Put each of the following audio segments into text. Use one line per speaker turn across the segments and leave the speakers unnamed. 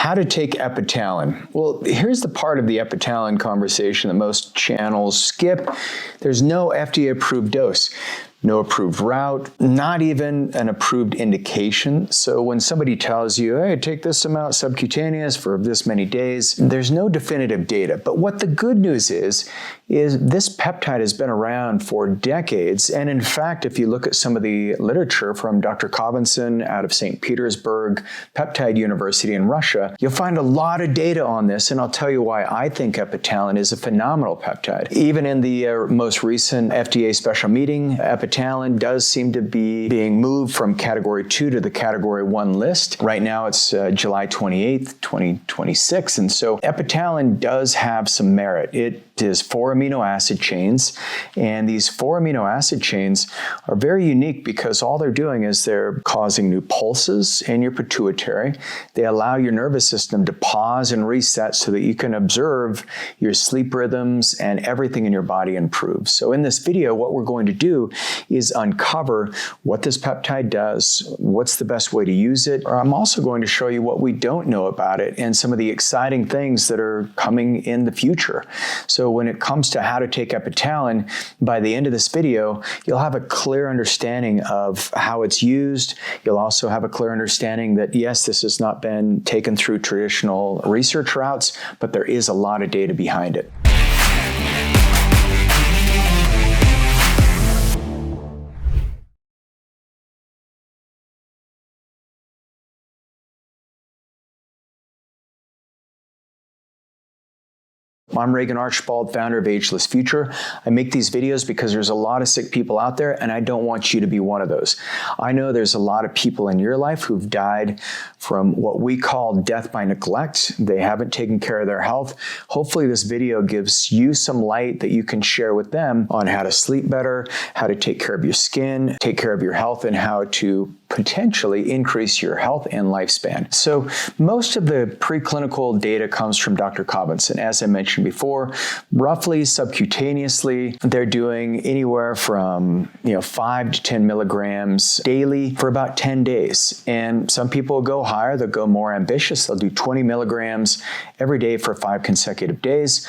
How to take Epitalon. Well, here's the part of the Epitalon conversation that most channels skip. There's no FDA-approved dose. No approved route, not even an approved indication. So when somebody tells you, hey, take this amount subcutaneous for this many days, there's no definitive data. But what the good news is this peptide has been around for decades. And in fact, if you look at some of the literature from Dr. Kovinson out of St. Petersburg Peptide University in Russia, you'll find a lot of data on this. And I'll tell you why I think Epitalon is a phenomenal peptide. Even in the most recent FDA special meeting, Epitalon does seem to be being moved from Category 2 to the Category 1 list. Right now it's July 28th, 2026. And so Epitalon does have some merit. It is 4 amino acid chains, and these 4 amino acid chains are very unique because all they're doing is they're causing new pulses in your pituitary. They allow your nervous system to pause and reset so that you can observe your sleep rhythms and everything in your body improves. So in this video, what we're going to do is uncover what this peptide does, what's the best way to use it. I'm also going to show you what we don't know about it and some of the exciting things that are coming in the future. So when it comes to how to take Epitalon, by the end of this video, you'll have a clear understanding of how it's used. You'll also have a clear understanding that, yes, this has not been taken through traditional research routes, but there is a lot of data behind it. I'm Regan Archibald, founder of Ageless Future. I make these videos because there's a lot of sick people out there, and I don't want you to be one of those. I know there's a lot of people in your life who've died from what we call death by neglect. They haven't taken care of their health. Hopefully this video gives you some light that you can share with them on how to sleep better, how to take care of your skin, take care of your health, and how to potentially increase your health and lifespan. So most of the preclinical data comes from Dr. Kovinson. As I mentioned before, roughly subcutaneously, they're doing anywhere from 5 to 10 milligrams daily for about 10 days. And some people go higher, they'll go more ambitious. They'll do 20 milligrams every day for 5 consecutive days.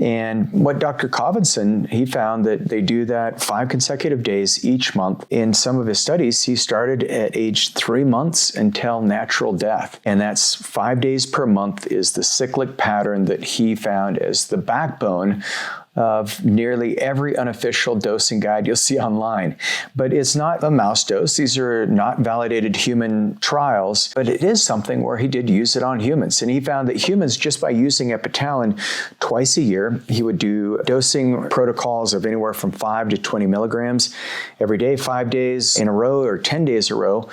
And what Dr. Kovinson, he found that they do that 5 consecutive days each month. In some of his studies, he started at age 3 months until natural death. And that's 5 days per month is the cyclic pattern that he found as the backbone of nearly every unofficial dosing guide you'll see online. But it's not a mouse dose. These are not validated human trials, but it is something where he did use it on humans. And he found that humans, just by using Epitalon twice a year, he would do dosing protocols of anywhere from 5 to 20 milligrams every day, 5 days in a row or 10 days a row.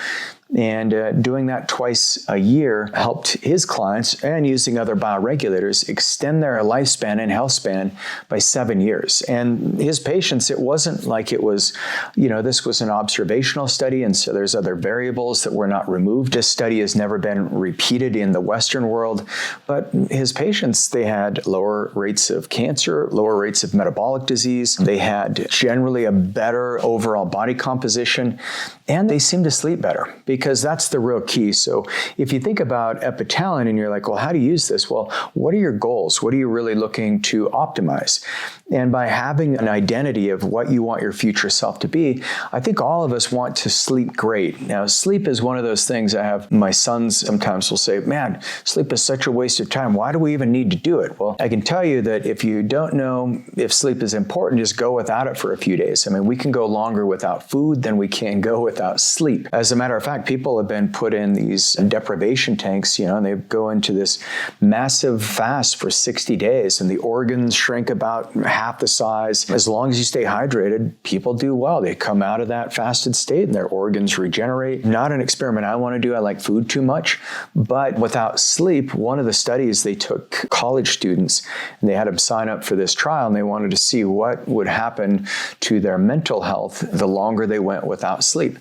And doing that twice a year helped his clients, and using other bioregulators, extend their lifespan and health span by 7 years. And his patients, it wasn't like it was, this was an observational study, and so there's other variables that were not removed. This study has never been repeated in the Western world, but his patients, they had lower rates of cancer, lower rates of metabolic disease. They had generally a better overall body composition, and they seemed to sleep better, because that's the real key. So if you think about Epitalon and you're like, well, how do you use this? Well, what are your goals? What are you really looking to optimize? And by having an identity of what you want your future self to be, I think all of us want to sleep great. Now, sleep is one of those things. I have my sons sometimes will say, man, sleep is such a waste of time. Why do we even need to do it? Well, I can tell you that if you don't know if sleep is important, just go without it for a few days. I mean, we can go longer without food than we can go without sleep. As a matter of fact, people have been put in these deprivation tanks, and they go into this massive fast for 60 days, and the organs shrink about half the size. As long as you stay hydrated, people do well. They come out of that fasted state and their organs regenerate. Not an experiment I want to do. I like food too much. But without sleep, one of the studies, they took college students and they had them sign up for this trial, and they wanted to see what would happen to their mental health the longer they went without sleep.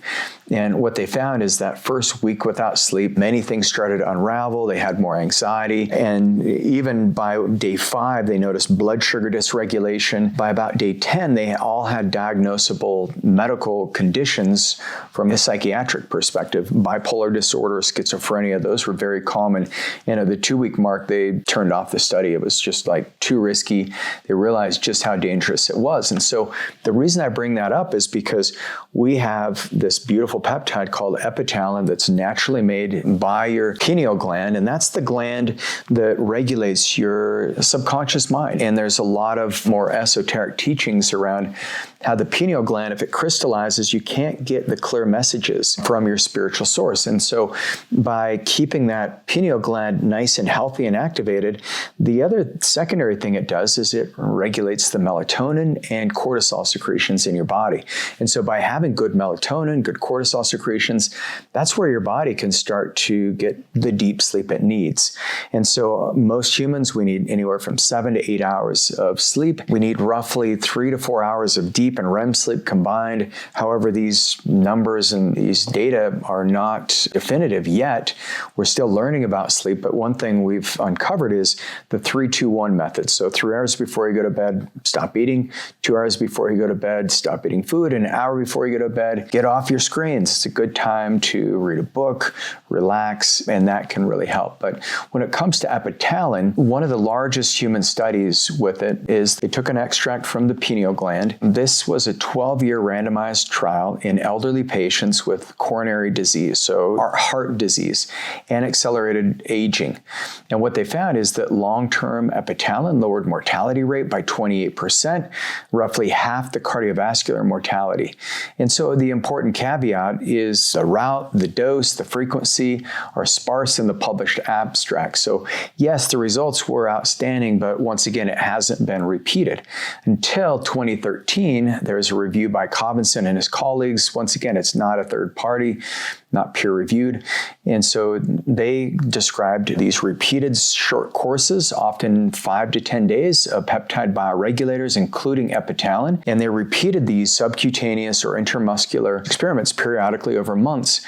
And what they found is that first week without sleep, many things started to unravel. They had more anxiety. And even by day 5, they noticed blood sugar dysregulation. By about day 10, they all had diagnosable medical conditions from a psychiatric perspective. Bipolar disorder, schizophrenia, those were very common. And at the 2-week mark, they turned off the study. It was just like too risky. They realized just how dangerous it was. And so the reason I bring that up is because we have this beautiful peptide called epitalon that's naturally made by your pineal gland, and that's the gland that regulates your subconscious mind. And there's a lot of more esoteric teachings around how the pineal gland, if it crystallizes, you can't get the clear messages from your spiritual source. And so by keeping that pineal gland nice and healthy and activated, the other secondary thing it does is it regulates the melatonin and cortisol secretions in your body. And so by having good melatonin, good cortisol secretions, that's where your body can start to get the deep sleep it needs. And so most humans, we need anywhere from 7 to 8 hours of sleep. We need roughly 3 to 4 hours of deep and REM sleep combined. However, these numbers and these data are not definitive yet. We're still learning about sleep, but one thing we've uncovered is the 3-2-1 method. So 3 hours before you go to bed, stop eating. 2 hours before you go to bed, stop eating food. And an hour before you go to bed, get off your screens. It's a good time to read a book, relax, and that can really help. But when it comes to epitalon, one of the largest human studies with it is they took an extract from the pineal gland. This was a 12-year randomized trial in elderly patients with coronary disease, so heart disease, and accelerated aging. And what they found is that long-term epitalon lowered mortality rate by 28%, roughly half the cardiovascular mortality. And so the important caveat is the route, the dose, the frequency are sparse in the published abstracts. So yes, the results were outstanding, but once again, it hasn't been repeated. Until 2013, there's a review by Cobbinson and his colleagues. Once again, it's not a third party, not peer-reviewed. And so they described these repeated short courses, often 5 to 10 days, of peptide bioregulators, including epitalon. And they repeated these subcutaneous or intramuscular experiments periodically over months.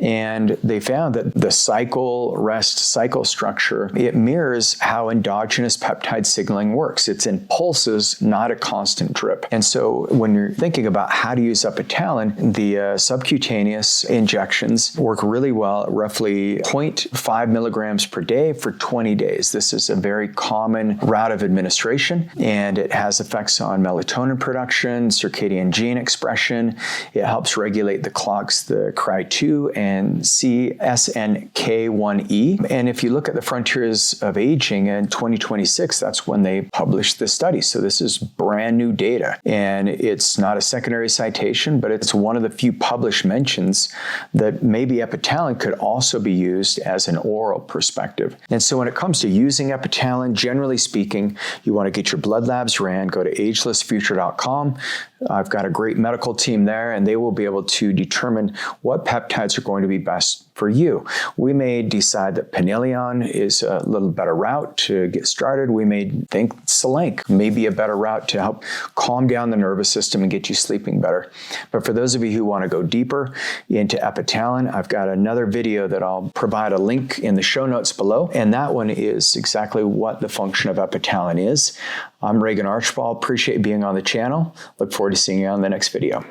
And they found that the cycle, rest, cycle structure, it mirrors how endogenous peptide signaling works. It's in pulses, not a constant drip. And so when you're thinking about how to use epitalon, the subcutaneous injections work really well at roughly 0.5 milligrams per day for 20 days. This is a very common route of administration, and it has effects on melatonin production, circadian gene expression. It helps regulate the clocks, the Cry2 and CSNK1E. And if you look at the Frontiers of Aging in 2026, that's when they published this study. So this is brand new data. And it's not a secondary citation, but it's one of the few published mentions that maybe epitalon could also be used as an oral perspective. And so when it comes to using epitalon, generally speaking, you want to get your blood labs ran, go to agelessfuture.com. I've got a great medical team there, and they will be able to determine what peptides are going to be best for you. We may decide that Pineleon is a little better route to get started. We may think Selenk may be a better route to help calm down the nervous system and get you sleeping better. But for those of you who want to go deeper into epitalon, I've got another video that I'll provide a link in the show notes below, and that one is exactly what the function of epitalon is. I'm Regan Archibald. Appreciate being on the channel. Look forward to seeing you on the next video.